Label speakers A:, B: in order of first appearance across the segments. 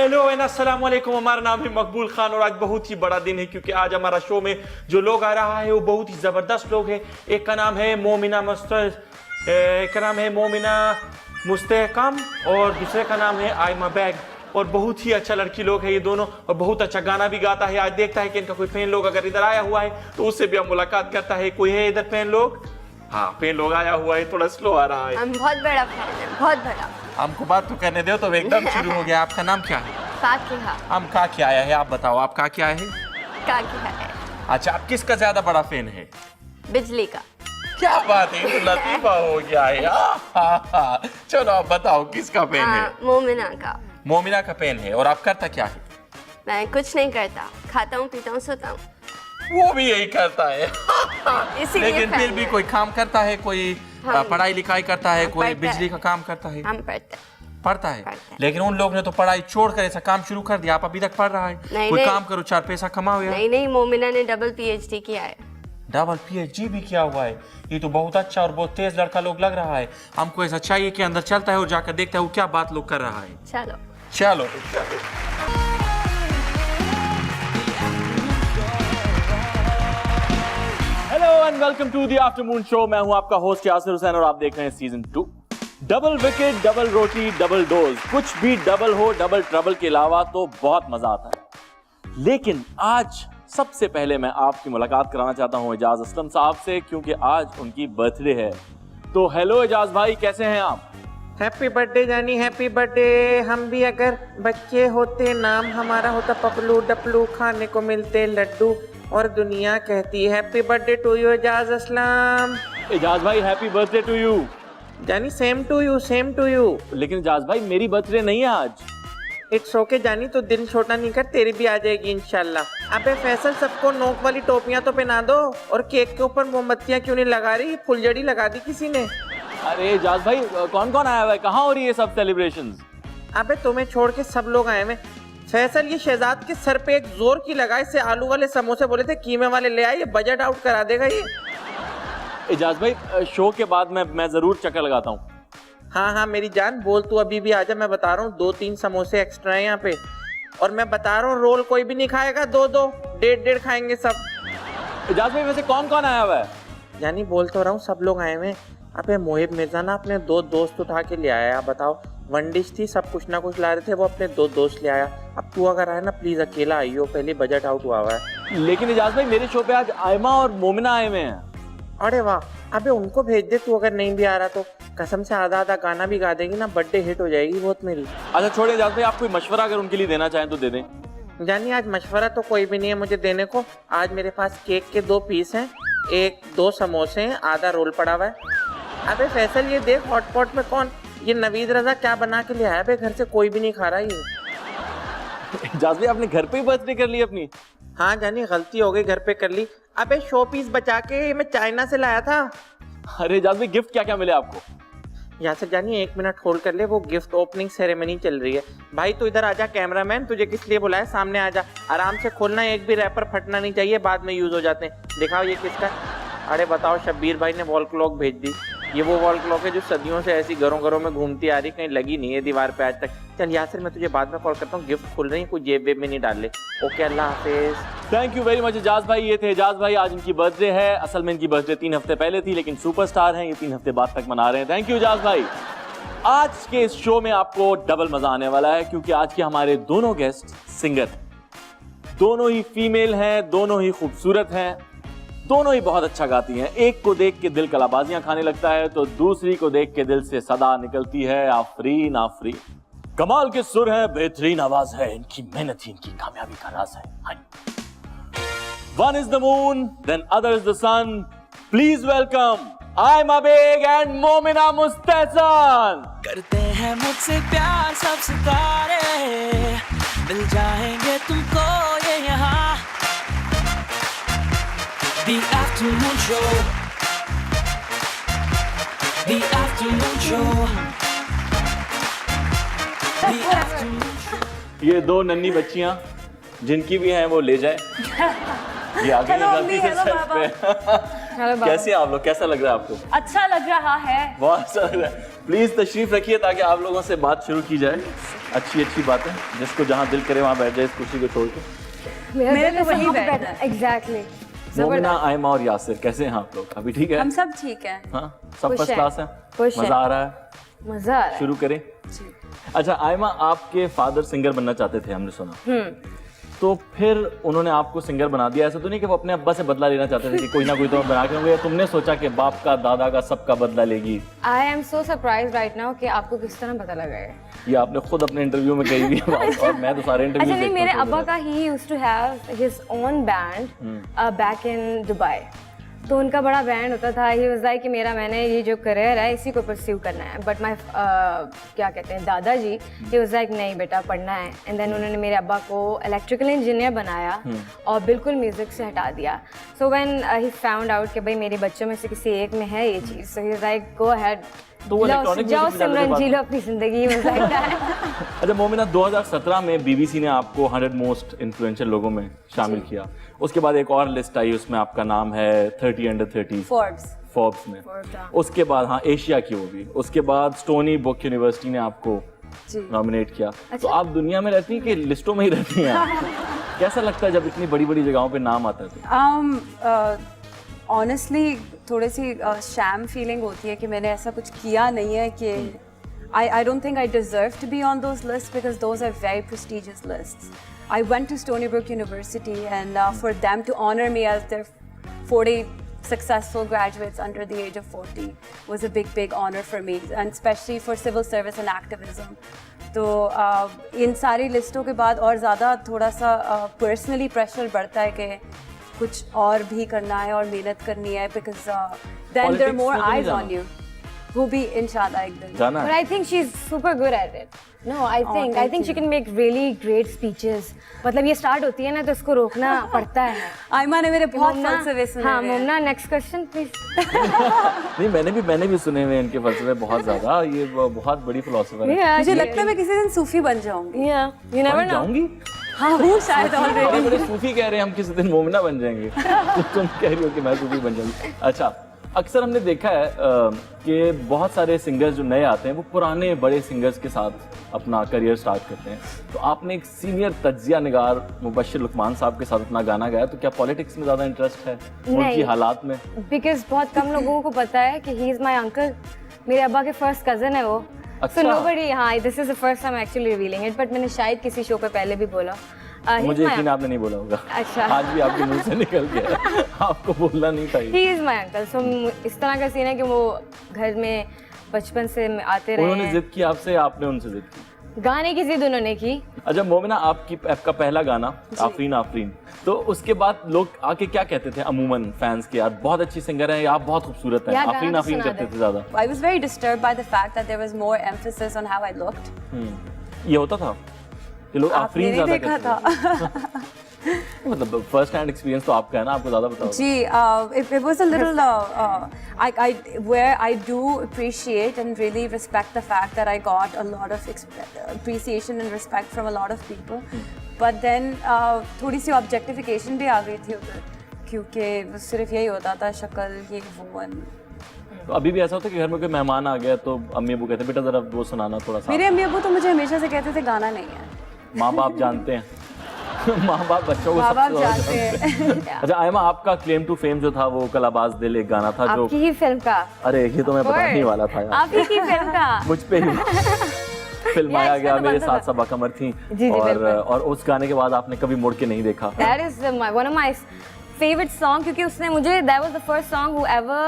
A: Hello and अस्सलाम वालेकुम। हमारा नाम है मकबूल खान और आज बहुत ही बड़ा दिन है क्योंकि आज हमारा शो में जो लोग आ रहा है वो बहुत ही जबरदस्त लोग हैं। एक का नाम है मोमिना मुस्तहकम और दूसरे का नाम है आयमा बैग और बहुत ही अच्छा लड़की लोग है ये दोनों और बहुत अच्छा गाना भी गाता है। आज देखता है कि इनका कोई फैन लोग अगर इधर आया हुआ है तो उससे भी हम मुलाकात करता है। कोई है इधर फैन लोग? हाँ, फैन लोग आया हुआ है, थोड़ा स्लो आ रहा है।
B: हम बहुत बड़ा फैन है, बहुत बड़ा।
A: हमको बात तो करने दो तो एकदम शुरू हो गया। आपका नाम क्या है?
B: काकिया।
A: हम काकिया आया है, आप बताओ आप काकिया है?
B: काकिया है।
A: अच्छा, आप किसका ज्यादा बड़ा फैन है?
B: बिजली का।
A: क्या बात है, तो लतीफा हो गया है। चलो आप बताओ किसका फैन है?
B: मोमिना का।
A: मोमिना का फैन है। और आप करता क्या है?
B: मैं कुछ नहीं करता, खाता हूँ, पीता हूँ, सोता हूँ।
A: वो भी यही करता है। लेकिन फिर भी कोई काम करता है, कोई पढ़ाई लिखाई करता है, कोई बिजली का काम करता है।
B: हम
A: पढ़ता है। लेकिन उन लोग ने तो पढ़ाई छोड़कर ऐसा काम शुरू कर दिया। आप अभी तक पढ़ रहा है? कोई काम करो, 4 पैसा कमाओ यार।
B: नहीं, मोमिना ने डबल पीएचडी किया है।
A: डबल पीएचडी भी किया हुआ है? ये तो बहुत अच्छा और बहुत तेज लड़का लोग लग रहा है। हमको ऐसा चाहिए कि अंदर चलता है और जाकर देखता है वो क्या बात लोग कर रहा है।
B: चलो
A: चलो। Hello and welcome to the afternoon show. मैं हूं आपका होस्ट यासिर हुसैन और आप देख रहे हैं सीजन 2। डबल विकेट, डबल रोटी, डबल डोज, कुछ भी डबल हो डबल ट्रबल के अलावा तो बहुत मजा आता है। लेकिन आज सबसे पहले मैं आपकी मुलाकात कराना चाहता हूं एजाज असलम साहब से क्योंकि आज उनकी बर्थडे है। तो हेलो एजाज भाई, कैसे हैं आप?
C: हैप्पी बर्थडे जानी, हैप्पी बर्थडे। हम भी अगर बच्चे होते नाम हमारा होता पपलू डपलू, खाने को मिलते लड्डू और दुनिया कहती happy birthday to you Aijaz Aslam.
A: Aijaz भाई हैप्पी बर्थडे टू यू।
C: जानी same to you, same to you.
A: लेकिन एजाज भाई मेरी बर्थडे नहीं है आज।
C: इट्स ओके जानी, तो दिल छोटा नहीं कर, तेरी भी आ जाएगी इंशाल्लाह। अबे फैसल, सबको नोक वाली टोपियां तो पहना दो और केक के ऊपर मोमबत्तियां क्यों नहीं लगा रही? फुलझड़ी लगा दी किसी ने।
A: अरे एजाज भाई कौन कौन आया हुआ है, कहाँ हो रही है सब सेलिब्रेशंस?
C: अबे तुम्हें छोड़ के सब लोग आए हुए। फैसल, ये शहजाद के सर पे एक जोर की लगाई से आलू वाले समोसे बोले थे कीमे वाले ले आए, ये बजट आउट करा देगा ये।
A: एजाज भाई शो के बाद मैं जरूर चक्कर लगाता हूँ।
C: हाँ मेरी जान, बोल तू अभी भी आजा। मैं बता रहा हूँ 2-3 समोसे एक्स्ट्रा है यहाँ पे और मैं बता रहा हूँ रोल कोई भी नहीं खाएगा, 2-2 1.5 खाएंगे सब।
A: एजाज भाई वैसे कौन कौन आया हुआ है?
C: यानी बोल तो रहा हूँ सब लोग आए हुए। अबे मोहिब मिर्जा ना अपने 2 दोस्त उठा के ले आया। आप बताओ, 1 डिश थी, सब कुछ ना कुछ ला रहे थे, वो अपने 2 दोस्त ले आया। अब तू अगर आए ना प्लीज अकेला आइयो, पहले बजट आउट हुआ है।
A: लेकिन एजाज भाई मेरे शो पे आज आयमा और मोमिना आए हुए हैं।
C: अरे वाह, अबे उनको भेज दे तू, अगर नहीं भी आ रहा तो कसम से आधा आधा गाना भी गा देगी ना, बर्थडे हिट हो जाएगी बहुत मेरी।
A: अच्छा छोड़िए एजाज भाई, आप कोई मशवरा अगर उनके लिए देना चाहें तो दे दें।
C: जानी आज मशवरा तो कोई भी नहीं है मुझे देने को। आज मेरे पास केक के 2 पीस हैं, 2 समोसे हैं, आधा रोल पड़ा हुआ है। अबे फैसल ये देख हॉटपॉट में कौन ये नवीद रजा क्या बना के ले आया? बे घर से कोई भी नहीं खा रहा ये।
A: एजाज भाई आपने घर पे ही बर्थडे कर ली अपनी?
C: हाँ जानी, गलती हो गई, घर पे कर ली। अबे शो पीस बचा के मैं चाइना से लाया था।
A: अरे एजाज भाई गिफ्ट क्या क्या मिले आपको?
C: यहाँ से जानी 1 मिनट होल्ड कर ले, वो गिफ्ट ओपनिंग सेरेमनी चल रही है। भाई तू इधर आजा, कैमरामैन तुझे किस लिए बुलाया, सामने आजा, आराम से खोलना, एक भी रैपर फटना नहीं चाहिए, बाद में यूज हो जाते हैं। दिखाओ ये किसका। अरे बताओ, शब्बीर भाई ने वॉल क्लॉक भेज दी। ये वो वॉल क्लॉक है जो सदियों से ऐसी घरों घरों में घूमती आ रही, कहीं लगी नहीं है दीवार पे आज तक। चल यासिर, मैं तुझे बाद में कॉल करता हूँ, गिफ्ट खुल रही है, कोई जेब वेब में नहीं डाल ले। ओके, अल्लाह हाफिज।
A: Thank you very much Aijaz भाई। ये थे एजाज भाई, आज इनकी बर्थडे है। असल में इनकी बर्थडे 3 हफ्ते पहले थी लेकिन सुपरस्टार हैं, ये 3 हफ्ते बाद तक मना रहे हैं। थैंक यू एजाज भाई। आज के इस शो में आपको डबल मजा आने वाला है क्योंकि आज के हमारे दोनों गेस्ट सिंगर हैं। दोनों ही फीमेल हैं, दोनों ही खूबसूरत हैं, दोनों ही बहुत अच्छा गाती हैं। एक को देख के दिल कलाबाजियां खाने लगता है तो दूसरी को देख के दिल से सदा निकलती है आफरीन आफरीन। कमाल के सुर है, बेहतरीन आवाज है, इनकी मेहनत ही इनकी कामयाबी का राज है। One is the moon, then other is the sun. Please welcome Aima Baig and Momina Mustehsan.
D: करते हैं मुझसे प्यार सब सितारे, मिल जाएंगे तुमको ये यहाँ। The afternoon show, the afternoon show, the afternoon show।
A: ये 2 नन्ही बच्चियां जिनकी भी हैं वो ले जाए। ये आगे
B: हेलो
A: जल्दी
B: अम्मी,
A: से
B: हेलो
A: set पे। कैसे हैं आप लोग, कैसा लग रहा है आपको?
E: अच्छा लग रहा है।
A: बहुत अच्छा लग रहा है। प्लीज तशरीफ रखिए ताकि आप लोगों से बात शुरू की जाए। अच्छी अच्छी बातें, जिसको जहाँ दिल करे वहाँ बैठ जाए इस कुर्सी को छोड़ के।
E: मेरे तो वही बैठना है।
B: एग्जैक्टली।
A: मोमिना, आयमा और यासिर कैसे हैं आप लोग? अभी ठीक है?
E: हम सब ठीक हैं।
A: हाँ, सब
B: खुश
A: फर्स्ट
B: हैं।
A: क्लास है।
B: खुश हैं।
A: मजा आ रहा है?
B: मजा आ रहा है।
A: शुरू करें? अच्छा आयमा, आपके फादर सिंगर बनना चाहते थे हमने सुना, तो फिर उन्होंने आपको सिंगर बना दिया। ऐसा तो नहीं कि वो अपने अब्बा से बदला लेना चाहते थे कि कोई ना कोई तो बना के होंगे, या तुमने सोचा कि बाप का, दादा का, सबका बदला लेगी?
B: I am so surprise right now कि आपको किस तरह पता लगा है।
A: ये आपने खुद अपने इंटरव्यू में कही हुई है बात, और मैं तो सारे इंटरव्यू
B: अच्छा नहीं, मेरे अब्बा का ही used to have his own band back in Dubai. तो उनका बड़ा बैंड होता था। ही वाज लाइक कि मैंने ये जो करियर है इसी को परस्यू करना है। बट माय क्या कहते हैं दादाजी, ही वाज लाइक नहीं बेटा पढ़ना है। एंड देन उन्होंने मेरे अब्बा को इलेक्ट्रिकल इंजीनियर बनाया और बिल्कुल म्यूजिक से हटा दिया। So when he found out कि भाई मेरे बच्चों में से किसी एक में है ये चीज़, so he was like go ahead,
A: तो वो electronic
B: जाओ
A: music में
B: सिमरन
A: ज्यादा
B: जी लो अपनी जिंदगी। Was like that.
A: अच्छा मोमिना, 2017 में बीबीसी ने आपको 100 मोस्ट इन्फ्लुएंशियल लोगों में शामिल किया। उसके बाद एक और लिस्ट आई, उसमें आपका नाम है 30 अंडर 30 फोर्ब्स में। उसके बाद हाँ एशिया की वो भी। उसके बाद स्टोनी बुक यूनिवर्सिटी ने आपको नॉमिनेट किया। तो आप दुनिया में रहती हैं कि लिस्टों में ही रहती हैं आप? कैसा लगता है जब इतनी बड़ी बड़ी जगहों पे नाम आता है?
E: ऑनेस्टली थोड़ी सी शैम फीलिंग होती है कि मैंने ऐसा कुछ किया नहीं है कि I don't think I deserve to be on those lists because those are very prestigious lists. I went to Stony Brook University and for them to honor me as their 40 successful graduates under the age of 40 was a big honor for me, and especially for civil service and activism. तो इन सारी लिस्टों के बाद और ज़्यादा थोड़ा सा personally pressure बढ़ता है कि कुछ और भी करना है और मेहनत करनी है, because then there are more eyes on you. वो भी इंशाल्लाह एक दिन
A: जाना
B: But
A: है।
B: I think she's super good at it. No, I think she can make really great speeches. मतलब ये स्टार्ट होती है ना तो इसको रोकना पड़ता है।
E: आयमा ने मेरे बहुत
B: मोमना,
E: फलसफे सुने
B: हाँ
E: हुए हैं।
B: मोमना, नेक्स्ट क्वेश्चन प्लीज।
A: नहीं मैंने भी सुने हुए इनके फलसफे बहुत ज्यादा। ये बहुत बड़ी फिलोसोफर है।
E: मुझे लगता है मैं किसी दिन सूफी बन जाऊंगी।
B: You never know.
A: जाऊंगी?
E: हाँ हूँ शायद ऑलरेडी।
A: बड़े बड़े सूफी कह रहे हैं हम किसी दिन मोमिना बन जाएंगे। तो तुम कह रही हो कि मैं सूफी बन जाऊंगी। अच्छा, अक्सर हमने देखा है कि बहुत सारे सिंगर्स जो नए आते हैं वो पुराने बड़े सिंगर्स के साथ अपना करियर स्टार्ट करते हैं। तो आपने एक सीनियर तज्जिया निगार मुबश्शिर लुकमान साहब के साथ अपना गाना गाया, तो क्या पॉलिटिक्स में ज़्यादा इंटरेस्ट है उनकी हालात में?
B: Because बहुत कम लोगों को पता है कि he is my uncle. मेरे अब्बा के फर्स्ट कजन है वो।
A: अच्छा।
B: So nobody, हाँ, this is the first time actually revealing it. But मैंने शायद किसी शो पे पहले भी बोला। He's
A: मुझे
B: my
A: यकीन आपने नहीं बोला होगा।
B: अच्छा।
A: आज भी आपके मुंह से निकल गया। आपको बोलना नहीं था ये।
B: He is my uncle. So इस तरह का सीन है कि वो घर में बचपन से आते रहे
A: उन्होंने
B: हैं।
A: जिद की आपसे, आपने उनसे जिद की?
B: गाने की जिद उन्होंने की।
A: अच्छा मोमिना, आपका पहला गाना आफरीन आफरीन, तो उसके बाद लोग आके क्या कहते थे अमूमन फैंस के? यार बहुत अच्छी सिंगर है, आप बहुत खूबसूरत हैं।
B: यार, गाना
A: आफरीन
B: तो
A: आफरीन
B: सुना
A: करते
B: दे।
A: थे ज्यादा।
E: I was very disturbed by the fact that there was more emphasis on how I looked.
A: ये होता था कि लोग
E: आपने
A: आफरीन
E: नहीं
A: ज्यादा
E: देखा
A: कहते
E: था।
A: थे। मतलब फर्स्ट हैंड एक्सपीरियंस तो आपका है ना, आपको ज्यादा बताओ।
E: जी, it was a little where I do appreciate and really respect the fact that I got a lot of appreciation and respect from a lot of people. But then थोड़ी सी objectification भी आ गई थी उधर, क्योंकि सिर्फ यही होता था शक्ल ये वो।
A: तो अभी भी ऐसा होता है कि घर में कोई मेहमान आ गया तो अम्मी अबू कहते हैं बेटा जरा वो सुनाना थोड़ा सा।
E: मेरे अम्मी अबू तो मुझे हमेशा से कहते थे गाना नहीं है।
A: माँ बाप जानते हैं। माँ बाप बच्चों को
E: माँ बाप
A: सबसे ज्यादा
E: जानते हैं।
A: अच्छा आयमा, आपका क्लेम टू फेम जो था वो कलाबाज दिल एक गाना था जो,
B: आपकी ही फिल्म का।
A: अरे ये तो मैं बताने ही वाला था यार,
B: आपकी ही फिल्म का।
A: मुझ पे ही फिल्माया
B: इसमें
A: गया।
B: तो
A: मेरे
B: बनता
A: साथ
B: था।
A: सबा कमर थी।
B: जी, बिल्कुल।
A: और उस गाने के बाद आपने कभी मुड़ के नहीं देखा।
B: That is one of my favorite song, क्योंकि उसने मुझे, that was the first song who ever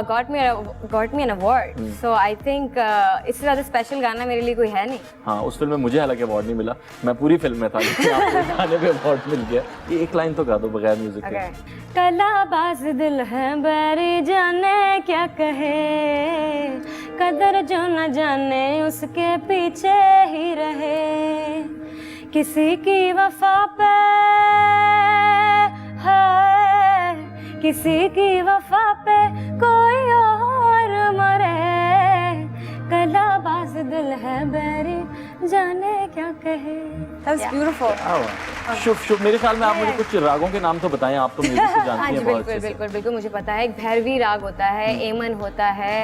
B: got me an award. So I think इससे ज़्यादा स्पेशल गाना मेरे लिए कोई है नहीं।
A: हाँ, उस फिल्म में मुझे हालांकि अवार्ड नहीं मिला, मैं पूरी फिल्म में था, लेकिन आपको गाने पे अवार्ड मिल गया। ये एक लाइन तो गा दो बगैर म्यूजिक के।
B: कलाबाज दिल है बैरी जाने क्या कहे, कदर जो न जाने उसके पीछे ही रहे, किसी की वफा पे है, किसी की वफा पे कोई और मरे, कलाबाज से दिल है बैरी जाने क्या कहे।
E: That was beautiful.
A: शुभ शुभ, मेरे ख्याल में आप मुझे कुछ रागों के नाम तो बताएं, आप तो म्यूजिक से
B: हाँ
A: जानती
B: जी,
A: हैं बहुत
B: बिल्कुल
A: अच्छे से।
B: बिल्कुल बिल्कुल मुझे पता है। एक भैरवी राग होता है, एमन होता है,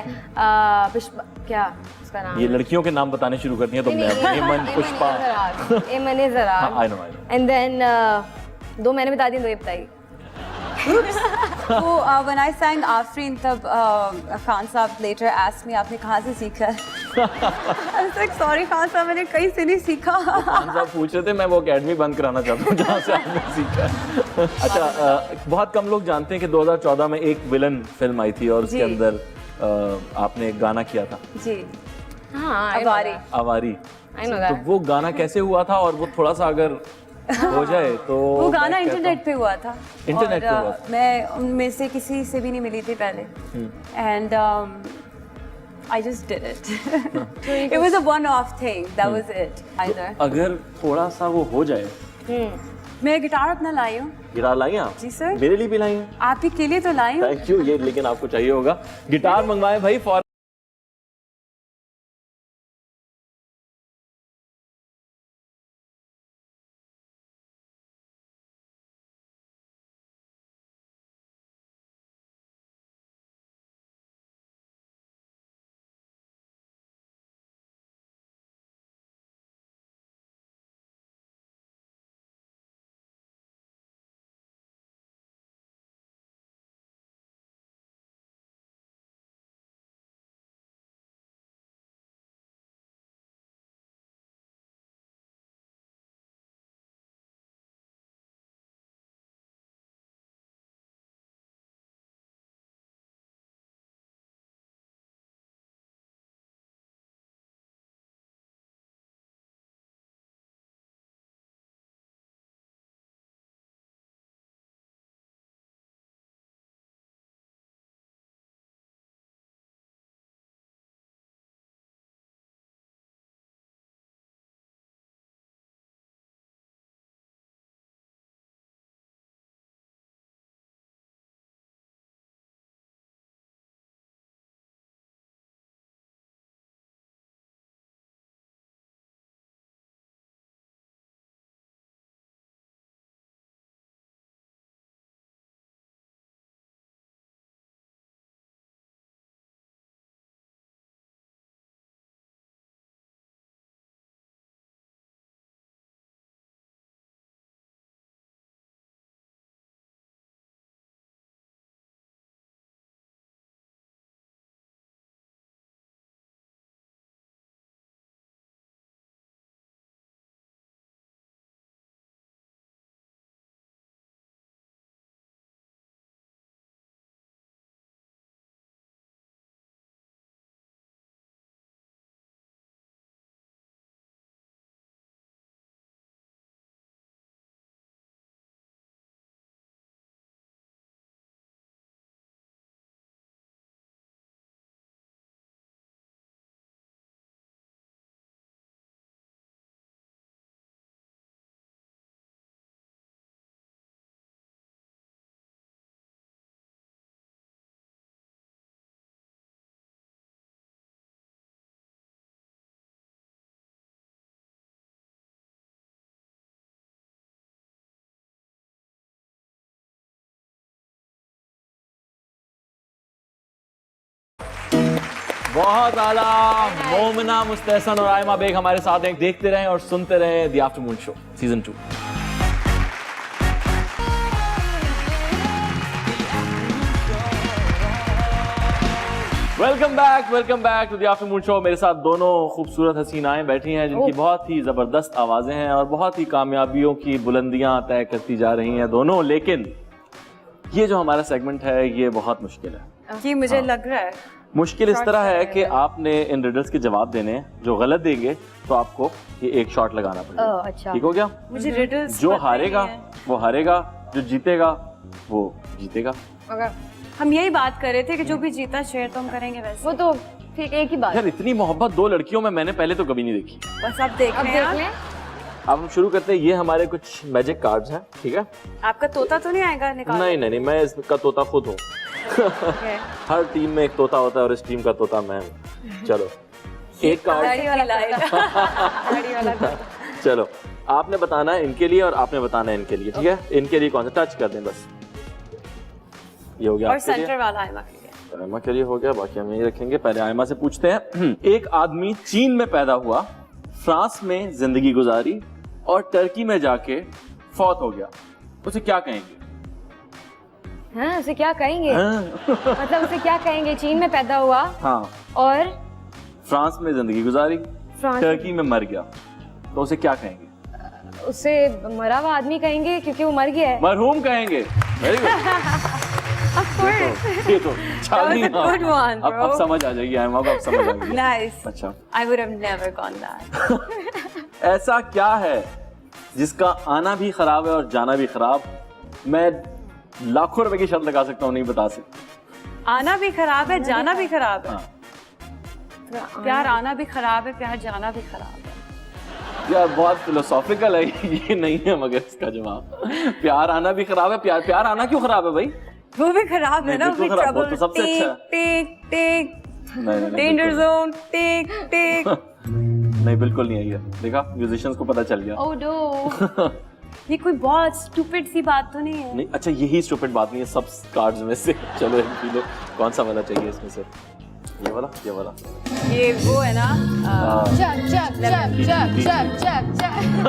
B: पुष्पा, क्या उसका नाम?
A: ये लड़कियों के नाम बताने शुरू करती हैं तुमने, हेमन, पुष्पा।
B: एमन इज अ राग।
A: I know.
B: एंड देन दो मैंने बता दी, दो ये बताई।
E: So when I sang Afreen, तब खान साहब later asked me आपने कहाँ से सीखा? I was like sorry Khan साहब, मैंने कहीं से नहीं सीखा।
A: खान साहब पूछ रहे थे, मैं वो एकेडमी बंद कराना चाहता हूँ जहाँ से आपने सीखा है। अच्छा, बहुत कम लोग जानते हैं कि 2014 में एक विलन फिल्म आई थी और उसके
E: जी।
A: अंदर आपने एक गाना किया था,
E: जी,
B: हाँ,
E: अवारी।
A: आवारी।
B: I know
A: तो
B: that.
A: वो गाना कैसे हुआ था, और वो थोड़ा सा अगर हो जाए तो।
E: वो गाना
A: मैं कहता
E: इंटरनेट पे हुआ था।
A: इंटरनेट पे
E: और,
A: हुआ था।
E: मैं उनमें से किसी से भी नहीं मिली थी पहले, and I just did it. It was a one-off thing. That was it. Either.
A: अगर थोड़ा सा वो हो जाए।
E: मैं गिटार अपना लाई हूँ।
A: गिटार लाई हैं आप?
E: जी सर।
A: मेरे लिए भी लाई हैं।
E: आप ही के लिए तो लाई हूँ।
A: Thank you. ये लेकिन आपको चाहिए होगा गिटार, मंगवाएं भाई फॉर। बहुत आला। मोमिना मुस्तहसन और आयमा बेग हमारे साथ हैं। देखते रहें और सुनते रहें the afternoon show season 2। Welcome back to the afternoon show. मेरे साथ दोनों खूबसूरत हसीनाएं बैठी हैं जिनकी बहुत ही जबरदस्त आवाजें हैं और बहुत ही कामयाबियों की बुलंदियां तय करती जा रही हैं दोनों। लेकिन ये जो हमारा सेगमेंट है ये बहुत मुश्किल है।
E: कि मुझे लग रहा है
A: मुश्किल इस तरह है कि आपने इन रिडल्स के जवाब देने हैं। जो गलत देंगे तो आपको ये एक शॉट लगाना पड़ेगा।
B: अच्छा।
A: ठीक हो गया?
E: मुझे रिडल्स
A: जो हारेगा वो हारेगा, जो जीतेगा वो जीतेगा।
E: हम यही बात कर रहे थे कि जो भी जीता शेयर तो हम करेंगे वैसे।
B: वो तो ठीक, एक ही बात।
A: यार इतनी मोहब्बत दो लड़कियों में मैंने पहले तो कभी नहीं देखी।
E: बस अब देख
B: अब
E: रहे हैं
B: देख लें।
A: अब हम शुरू करते हैं। ये हमारे कुछ मैजिक कार्ड्स हैं, ठीक है?
E: आपका तोता तो नहीं आएगा निकाल?
A: नहीं, मैं इसका तोता खुद हूँ। हर टीम में एक तोता होता है और इस टीम का तोता मैं हूँ। चलो एक कार्ड।
E: दाढ़ी वाला लाइट।
B: दाढ़ी वाला card।
A: चलो आपने बताना है इनके लिए और आपने बताना है इनके लिए, ठीक है? इनके लिए कौन सा टच कर दें बस। ये हो गया
E: और
A: आपके लिए।
E: सेंटर वाला आयमा के लिए।
A: आयमा के लिए हो गया, बाकी हम यही रखेंगे। पहले आयमा से पूछते हैं। एक आदमी चीन में पैदा हुआ, फ्रांस में जिंदगी गुजारी और टर्की में जाके फौत हो गया, उसे क्या कहेंगे?
B: हाँ, उसे क्या कहेंगे?
A: हाँ।
B: मतलब उसे क्या कहेंगे? चीन में पैदा हुआ
A: हाँ,
B: और
A: फ्रांस में जिंदगी गुजारी,
B: फ्रांस
A: टर्की में मर गया, तो उसे क्या कहेंगे?
B: उसे मरा हुआ आदमी कहेंगे क्योंकि वो मर गया है।
A: मरहूम कहेंगे। Very good.
B: Of course.
A: ये तो Charlie
E: That was a good one,
A: अब
E: bro.
A: समझ आ जाएगी आयमा को, अब समझ आ गई।
E: Nice.
A: अच्छा,
E: I would have never gone that.
A: ऐसा क्या है जिसका आना भी खराब है और जाना भी खराब? मैं लाखों रुपए की शर्त लगा सकता हूँ, नहीं बता सकता।
E: आना भी खराब है, जाना भी खराब है।
A: हाँ।
E: प्यार आना भी खराब है, प्यार जाना भी खराब है।
A: यार बहुत फिलोसॉफिकल है ये, नहीं है मगर इसका जवाब। प्यार आना भी खराब है, प्यार आना क्यों खराब है भाई?
E: वो भी खराब है
A: नहीं,
E: ना,
A: बिल्कुल
E: वो
A: खराब, वो
E: ट्रबल,
A: तो सबसे अच्छा है।
E: टिक टिक,
A: नहीं,
E: डेंजर
A: बिल्कुल
E: जोन, टिक टिक।
A: नहीं, बिल्कुल नहीं है ये। देखा, म्यूजिशियंस को पता चल गया।
E: ओह नो, ये कोई बहुत स्टूपिड सी बात तो नहीं है।
A: नहीं, अच्छा यही स्टूपिड बात नहीं है सब कार्ड्स में से। चलो एक पी लो, कौन सा वाला चाहिए इसमें से? ये वाला, ये वाला।
E: ये वो है ना,
B: चक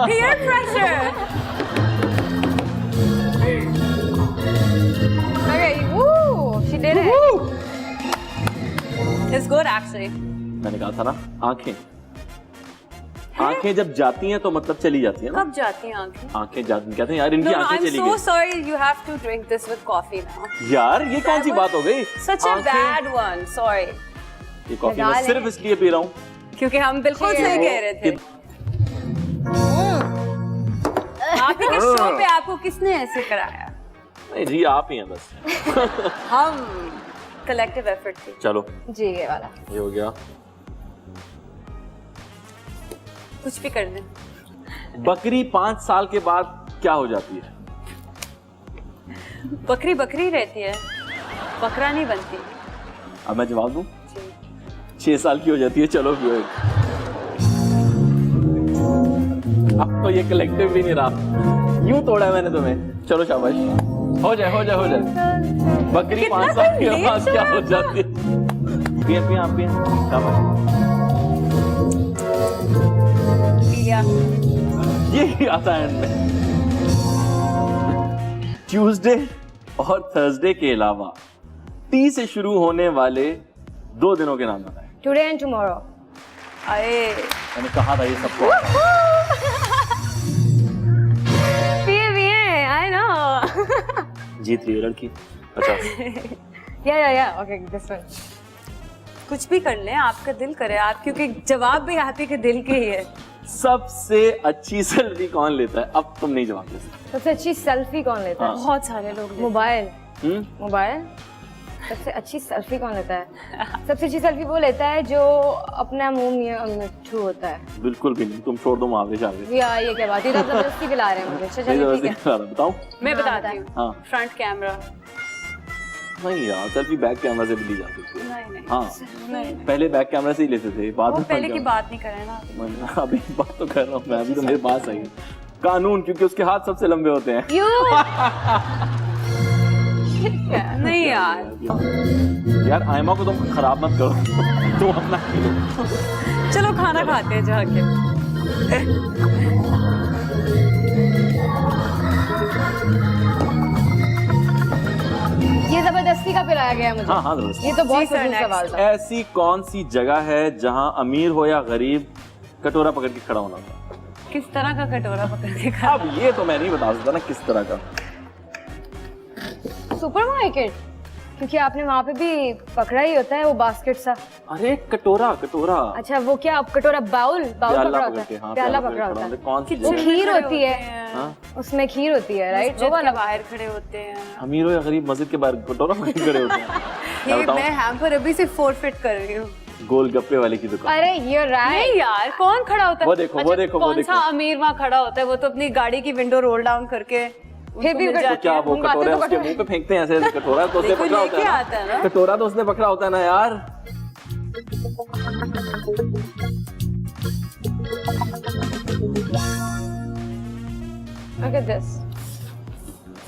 E: peer pressure.
B: Okay, woo! She did it.
E: It's good actually.
A: मैंने कहा था ना, आंखें आंखें जब जाती हैं तो मतलब चली जाती है ना।
E: कब जाती हैं आंखें?
A: आंखें जाती, कहते हैं यार इनकी
E: No, no,
A: आंखें
E: I'm
A: चली
E: so
A: गई।
E: sorry. You have to drink this with coffee now.
A: यार ये कौन सी बात हो गई?
E: Such a
A: आंखें-
E: bad one. Sorry.
A: ये कॉफी
B: लगा
A: मैं
B: ले।
A: सिर्फ इसलिए पी रहा हूँ
E: क्योंकि हम बिल्कुल सही कह रहे थे। आप ही के शो पे आपको किसने ऐसे कराया?
A: नहीं जी, आप ही हैं बस।
E: हम कलेक्टिव एफर्ट थी।
A: चलो
B: जी ये वाला।
A: ये हो गया।
E: कुछ भी कर दें।
A: बकरी 5 साल के बाद क्या हो जाती है?
E: बकरी बकरी रहती है, बकरा नहीं बनती।
A: अब मैं जवाब दूं? 6 साल की हो जाती है। चलो भी एक। अब तो ये कलेक्टिव भी नहीं रहा, यूं तोड़ा है मैंने तुम्हें। चलो शाबाश, हो जाए हो जाए हो जाए। बकरी
E: कितना
A: 5 साल के
E: तुम
A: बाद
E: लेट
A: क्या
E: हो?
A: हो जाती है? पिए पिए आप पिए, शाबाश।
E: लिया।
A: ये आता है एंड में। ट्यूसडे और थर्सडे के अलावा टी से शुरू होने वाले 2 दिनों के नाम बताएं।
B: Today and tomorrow.
E: अरे
A: मैंने कहा था ये सबको।
B: पिए, I know.
A: जीत रही है लड़की। अच्छा
B: Yeah. Okay, this one.
E: कुछ भी कर लें, आपका दिल करे आप, क्योंकि जवाब भी आप ही के दिल के ही है।
A: सबसे अच्छी सेल्फी कौन लेता है? अब तुम नहीं जवाब दे सकते।
B: सबसे अच्छी सेल्फी कौन लेता है?
E: बहुत सारे लोग लेते हैं।
B: मोबाइल। मोबाइल। सबसे अच्छी सेल्फी कौन लेता है? सबसे अच्छी सेल्फी वो लेता है जो अपना मुंह में मिट्ठू होता है।
A: बिल्कुल भी नहीं, तुम छोड़ दो मुहावरे शावरे।
B: या ये क्या बात है? जबरदस्ती पिला रहे हैं मुझे। अच्छा चलिए ठीक है।
A: बताओ।
E: मैं
B: हाँ,
E: बताती हूँ।
A: हाँ।
E: Front camera.
A: नहीं यार, सेल्फी बैक कैमरा से भी ली जा सकती है।
E: नहीं
A: हाँ,
E: नहीं,
A: पहले बैक कैमरा से ही लेते थे, बाद
E: वो
A: में
E: पहले की
A: front
E: बात नहीं करें ना।
A: camera। मैं अभी बात तो कर रहा हूँ मैं, अभी तो मेरे पास आई है कानून, क्योंकि उसके हाथ सबसे लंबे होते हैं।
B: यू
E: नहीं यार,
A: यार आयमा को तुम खराब मत करो। तुम अपना
E: चलो खाना खाते हैं जाके।
B: ये जबरदस्ती का पिलाया गया है मुझे।
A: हाँ जबरदस्त।
B: ये तो बहुत
E: जी, sir,
B: फजूल
E: next.
B: सवाल था।
A: ऐसी कौन सी जगह है जहाँ अमीर हो या गरीब कटोरा पकड़ के खड़ा होना था?
E: किस तरह का कटोरा पकड़ के खा?
A: अब ये तो मैं नहीं बता सकता ना किस तरह का।
B: सुपरमार्केट, क्योंकि आपने वहाँ पे भी पकड़ा ही होता है वो बास्केट सा।
A: अरे कटोरा कटोरा,
B: अच्छा वो क्या कटोरा? बाउल
A: प्याला
B: पकड़ा
A: पकड़
B: होता
A: के,
B: है।
A: हाँ,
B: प्याला
A: पकड़
B: पकड़ा
A: के
B: होता
A: खड़ा
B: है।
A: होता है। कौन सी
B: वो
A: जगह?
B: खीर
E: खड़े
B: होती है,
A: हाँ?
B: उसमें खीर होती है, राइट? वो
E: मस्जिद
B: वाला
E: के बाहर खड़े होते हैं।
A: अमीर हो या गरीब मस्जिद के बाहर कटोरा पकड़ के खड़े होते हैं। क्या
E: ये
A: बताऊं?
E: मैं हैम्पर अभी से फोरफिट कर रही हूँ।
A: गोलगप्पे वाले की दुकान।
B: अरे ये राइट।
E: नहीं यार, कौन खड़ा होता है?
A: वो देखो, वो देखो, वो
E: कौन सा
A: देखो।
E: अमीर वहाँ खड़ा होता है? वो तो अपनी गाड़ी की विंडो रोल डाउन करके
B: फिर भी
E: उनको मिल
A: तो
E: जाती
A: क्या
E: है।
A: वो
B: हम बातें
A: कटोरा
B: तो
A: उसके
B: कटोरे।
A: मुंह पे फेंकते हैं ऐसे? कटोरा तो उसने
E: कोई
A: पकड़ा होता
E: लेके
A: है
E: आता है
A: ना।
E: ना।
A: कटोरा तो उसने पकड़ा होता है ना यार।
B: Look at this.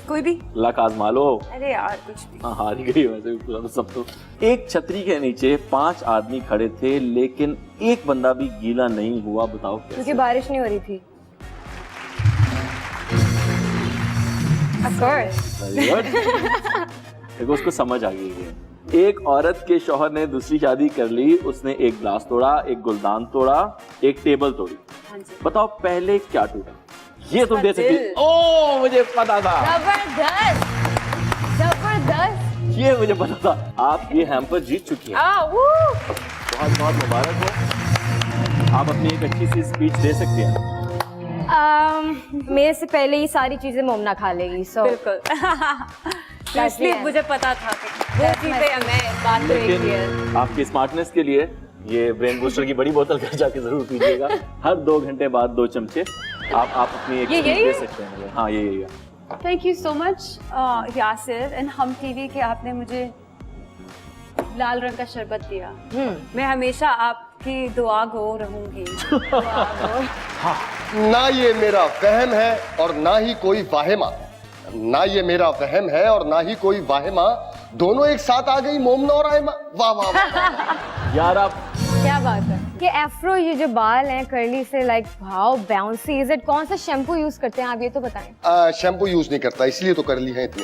E: कोई भी?
A: लक आजमा लो।
E: अरे यार कुछ भी।
A: हाँ, हार ही गई वैसे भी सब तो। एक छतरी के नीचे 5 आदमी खड़े थे लेकिन एक बंदा भी गीला नहीं हुआ, बताओ कैसे?
B: क्योंकि बारिश नहीं हो रही थी। Of course.
A: Very good. देखो उसको समझ आ गई है। एक औरत के शौहर ने दूसरी शादी कर ली, उसने एक ग्लास तोड़ा, एक गुलदान तोड़ा, एक टेबल तोड़ी।
E: हाँ जी।
A: बताओ पहले क्या टूटा? ये तुम दे सकती।
E: दिल।
A: ओ मुझे पता था।
B: जबरदस्त, जबरदस्त।
A: ये मुझे पता था। आप ये हैम्पर जीत चुकी हैं। बहुत बहुत मुबारक हो। आप अपनी एक अच्छी सी स्पीच दे सकती हैं।
B: मेरे से पहले ये सारी चीजें मोमना खा लेगी, सो
E: बिल्कुल। तो इसलिए
B: है।
E: मुझे पता था कि वो चीजें हमें बात करेंगे।
A: लेकिन आपकी स्मार्टनेस के लिए ये ब्रेन बूस्टर की बड़ी बोतल घर जाके जरूर पीजिएगा। हर 2 घंटे बाद 2 चमचे आप अपनी एक
E: ये
A: स्पीच
E: यही
A: दे
E: है?
A: सकते हैं। हाँ ये है।
E: Thank you so much Yasir and हम टीवी के आपने मुझे लाल रंग का शरबत दिया। मैं हमेशा आपकी दुआ गो रहूंगी।
F: ना ये मेरा वहम है और ना ही कोई वाहिमा, ना ये मेरा वहम है और ना ही कोई वाहिमा, दोनों एक साथ आ गई मोमना और आयमा। वाह वाह वाह।
A: यार आप
B: क्या बात है कि एफ्रो, ये जो बाल हैं कर्ली से, like how bouncy is it? कौन सा शैम्पू यूज करते हैं आप, ये तो बताएं।
F: शैम्पू यूज नहीं करता, इसलिए तो कर ली है इतने।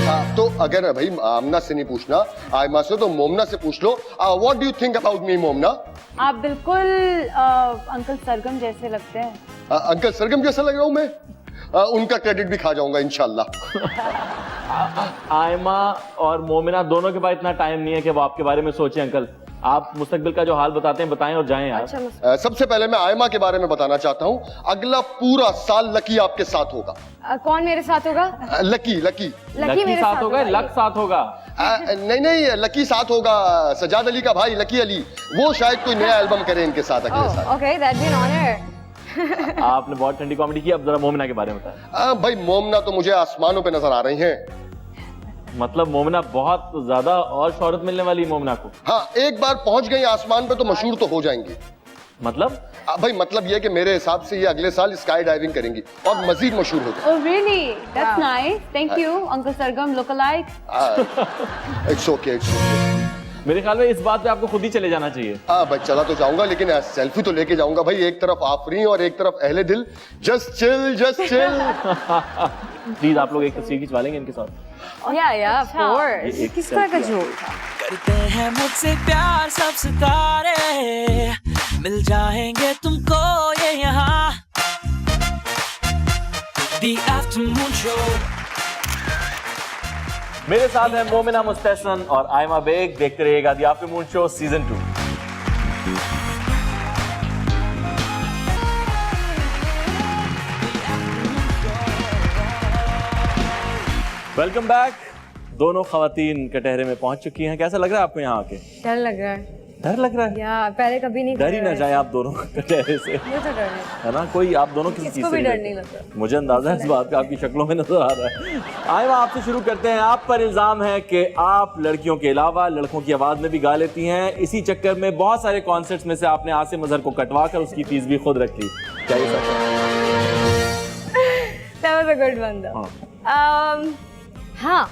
F: हाँ, तो अगर भाई आमना से नहीं पूछना, आयमा से, तो मोमना से पूछ लो। What do you think about me Momna?
E: आप बिल्कुल अंकल सरगम जैसे लगते हैं।
F: अंकल सरगम जैसा लग रहा हूं मैं? उनका क्रेडिट भी खा जाऊंगा इंशाल्लाह।
A: आयमा और मोमिना दोनों के पास इतना टाइम नहीं है कि वो आपके बारे में सोचें। अंकल आप मुस्तकबिल का जो हाल बताते हैं बताएं और जाएं यार।
B: अच्छा,
F: सबसे पहले मैं आयमा के बारे में बताना चाहता हूँ। अगला पूरा साल लकी आपके साथ होगा।
B: कौन मेरे साथ होगा?
F: लकी लकी
B: लकी मेरे
A: साथ होगा, लक साथ होगा।
F: नहीं लकी साथ होगा। सजाद अली का भाई लकी अली, वो शायद कोई नया एल्बम करे इनके साथ अगले साल।
B: Okay, that's an honour.
A: आपने बहुत ठंडी कॉमेडी की, अब जरा मोमिना के बारे में बताएं।
F: भाई मोमना तो मुझे आसमानों पे नजर आ रही हैं।
A: मतलब मोमिना बहुत ज्यादा और शोहरत मिलने वाली मोमिना को।
F: हाँ, एक बार पहुंच गई आसमान पे तो मशहूर तो हो जाएंगी।
A: मतलब
F: भाई मतलब ये कि मेरे हिसाब से ये अगले साल स्काई डाइविंग करेंगी और मजीद मशहूर हो
E: Oh really? That's nice. Thank you, Uncle Sargam lookalike.
F: जाए। It's okay, it's okay.
A: मेरे ख्याल में इस बात पे आपको खुद ही चले जाना चाहिए।
F: भाई चला तो जाऊंगा, लेकिन सेल्फी तो लेके जाऊंगा भाई। एक तरफ आफरीन और एक तरफ अहले दिल। Just chill, just chill.
A: Please आप लोग एक तस्वीर खिंचवा लेंगे इनके साथ।
B: या ऑफ कोर्स।
A: एक
E: किस तरह का
A: selfie
E: जोड़ था?
D: करते हैं मुझसे प्यार सब सितारे, मिल जाएंगे तुमको ये यहाँ। The Afternoon Show।
A: मेरे साथ हैं मोमिना मुस्तहसन और आयमा बेग। देखते रहिएगा the afternoon show season 2। Welcome back. दोनों खवातीन कटहरे में पहुंच चुकी हैं। कैसा लग रहा है आपको यहाँ आके?
B: डर लग रहा है
A: डर लग रहा है?
B: या पहले कभी नहीं
A: डर ही ना जाए आप दोनों कटहरे से,
B: मुझे तो डर है।
A: है ना? कोई आप दोनों किसी चीज
E: किसको
A: से
E: भी डर
A: डरते?
E: नहीं लग रहा।
A: मुझे अंदाजा है इस बात का, आपकी शक्लों में नजर आ रहा है। आयमा आपसे शुरू करते हैं। आप पर इल्जाम है कि आप लड़कियों के अलावा लड़कों की आवाज में भी गा लेती हैं। इसी चक्कर में बहुत सारे कॉन्सर्ट्स में से आपने आसिम अजहर को कटवा कर उसकी फीस भी खुद रख ली। क्या ये सच है?
B: That was a good one though. हाँ,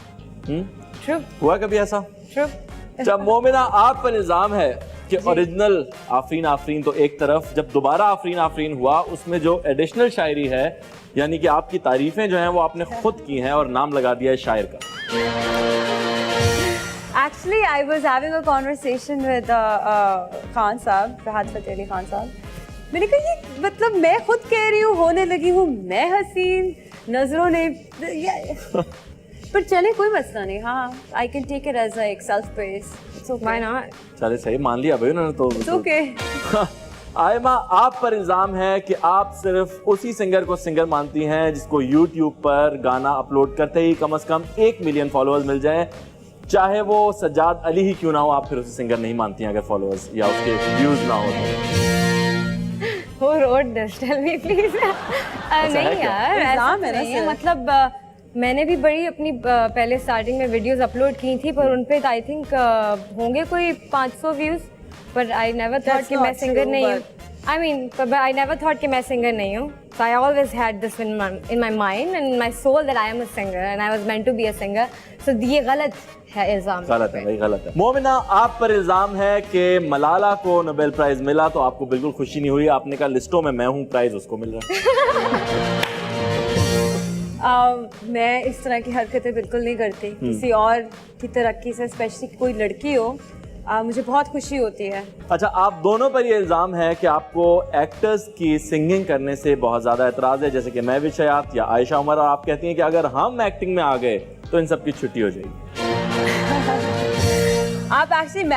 B: true,
A: हुआ कभी ऐसा?
B: true.
A: जब मोमिना आप पर इल्जाम है कि ओरिजिनल आफरीन आफरीन तो एक तरफ, जब दोबारा आफरीन आफरीन हुआ उसमें जो एडिशनल शायरी है, यानी कि आपकी तारीफें जो हैं वो आपने खुद की हैं और नाम लगा दिया है शायर का।
E: Actually, I was having a conversation with Khan साहब, फहद फतेह अली खान साहब। मैंने कहा ये मतलब मैं खुद कह रही हूँ, होने लगी हूँ मैं हसीन, नजरों ने पर चले कोई मसला नहीं। हाँ, I can take it as like self praise. It's okay.
B: Why not?
A: चले सही मान लिया भाई उन्होंने तो।
E: It's okay.
A: आयमा आप पर इल्जाम है कि आप सिर्फ उसी सिंगर को सिंगर मानती हैं जिसको YouTube पर गाना अपलोड करते ही कम से कम 1 मिलियन फॉलोअर्स मिल जाएं, चाहे वो सज्जाद अली ही क्यों ना हो। आप फिर उसे सिंगर नहीं मानती हैं अगर फॉलोअर्स या उसके व्यूज ना हो
B: Who wrote this? Tell me please. नहीं
A: है क्या?
B: यार, ऐसा
E: इल्जाम है ना
B: नहीं है।
E: सर।
B: मतलब मैंने भी बड़ी अपनी पहले स्टार्टिंग में वीडियोस अपलोड की थी, पर उन पे आई थिंक होंगे कोई 500 व्यूज, पर आई नेवर थॉट कि मैं सिंगर नहीं हूँ। I mean, but I never thought कि मैं singer नहीं हूँ. So I always had this in my mind and my soul that I am a singer and I was meant to be a singer. So ये गलत है इल्जाम।
A: गलत है भाई, गलत है। मोमिना, आप पर इल्जाम है कि मलाला को नोबेल प्राइज मिला तो आपको बिल्कुल खुशी नहीं हुई। आपने कहा लिस्टों में मैं हूँ, प्राइज उसको मिल रहा है।
E: मैं इस तरह की हरकतें बिल्कुल नहीं करती। किसी और की तरक्की से, स्पेशली कोई लड़की हो, मुझे बहुत खुशी होती है।
A: अच्छा, आप दोनों पर ये इल्जाम है कि आपको एक्टर्स की सिंगिंग करने से बहुत ज़्यादा एतराज़ है, जैसे कि महविश हयात या आयशा उमर, और आप कहती हैं कि अगर हम एक्टिंग में आ गए तो इन सब की छुट्टी हो जाएगी।
E: आप एक्चुअली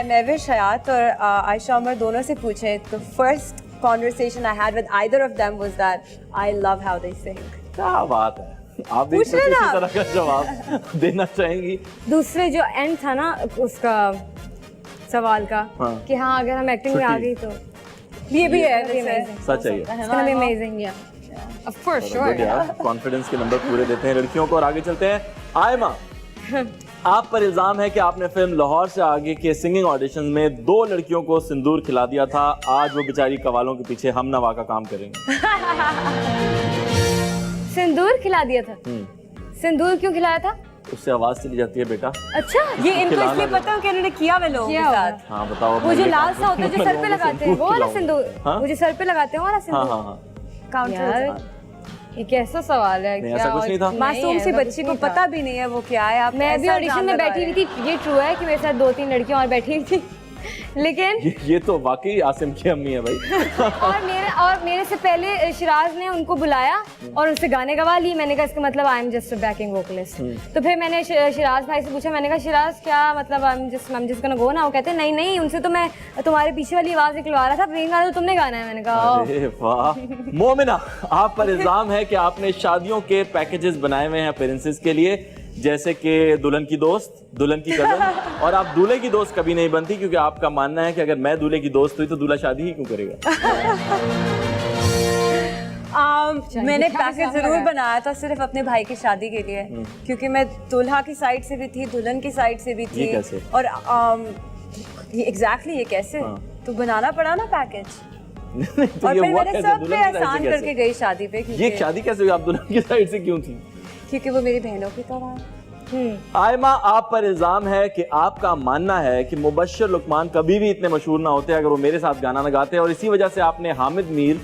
E: महविश हयात और आयशा उमर दोनों से पूछें तो first conversation I had with either of them was that I love how they sing.
A: क्या बात है, आप भी इसी तरह का जवाब देना चाहेंगी?
B: दूसरे जो एंड था ना उसका सवाल का, कि हाँ अगर हम एक्टिंग में आ गई तो
E: ये भी है,
A: सच है ये।
B: It's gonna be amazing, yeah. Of course, sure.
A: Confidence के नंबर पूरे देते हैं लड़कियों को। और आगे चलते हैं। आयमा, आप पर इल्जाम है कि आपने फिल्म लाहौर से आगे के सिंगिंग ऑडिशन में 2 लड़कियों को सिंदूर खिला दिया था। आज वो बेचारी कवालों के पीछे हम नवा का काम करेंगे।
B: सिंदूर खिला दिया था? सिंदूर क्यों खिलाया था?
A: उससे आवाज चली जाती है बेटा।
B: अच्छा,
E: ये इनको इसलिए पता है कि उन्होंने किया मैं लोगों के साथ।
A: हाँ बताओ।
B: वो जो लाल सा होता है जो सर पे लगाते हैं वो वाला सिंदूर? वो जो सर पे लगाते हैं वो वाला सिंदूर?
A: हाँ।
E: काउंटर।
B: ये कैसा सवाल है?
A: नहीं, ऐसा कुछ नहीं था।
E: मासूम सी बच्ची को पता भी नहीं है वो क्या है। आप
B: मैं भी ऑडिशन में बैठी हुई थी, ये ट्रू है कि मेरे साथ 2-3 लड़कियां और बैठी हुई थी, लेकिन
A: ये तो वाकई आसिम की अम्मी है भाई।
B: और मेरे से पहले शिराज ने उनको बुलाया और उनसे गाने गवा लिए। मैंने कहा इसका मतलब I am just a banking vocalist. तो फिर मैंने शिराज भाई से पूछा, मैंने कहा शिराज क्या मतलब I am just gonna go ना? वो कहते नहीं नहीं, उनसे तो मैं तुम्हारे पीछे वाली आवाज निकलवा रहा था, प्रियंका तो तुमने गाना है। मैंने कहा
A: अरे वाह। मोमिना, आप पर इल्जाम है कि आपने शादियों के पैकेजेस बनाए हुए हैं अपीयरेंसेस के लिए, जैसे कि दुल्हन की दोस्त, दुल्हन की कजन, और आप दूल्हे की दोस्त कभी नहीं बनती, क्योंकि आपका मानना है कि अगर मैं दूल्हे की दोस्त हुई तो दूल्हा शादी ही क्यों करेगा?
E: मैंने पैकेज जरूर बनाया था सिर्फ अपने भाई की शादी के लिए, क्योंकि मैं दूल्हा की साइड से भी थी, दुल्हन की साइड से भी थी।
A: कैसे?
E: और ये कैसे? तो बनाना पड़ा ना पैकेज।
A: तो
E: और
A: ये
E: फिर
A: हुआ
E: मैंने
A: कैसे?
E: सब पे
A: दुल्हन की साइड से
E: आसान
A: कैसे?
E: करके गई शादी पे।
A: ये शादी कैसे हुई? आप दुल्हन की साइड से क्यों थी?
E: क्योंकि वो मेरी बहनों की तरह है।
A: आयमा, आप पर इल्जाम है कि आपका मानना है कि मुबश्शिर लुकमान कभी भी इतने मशहूर ना होते अगर वो मेरे साथ गाना ना गाते, और इसी वजह से आपने हामिद मीर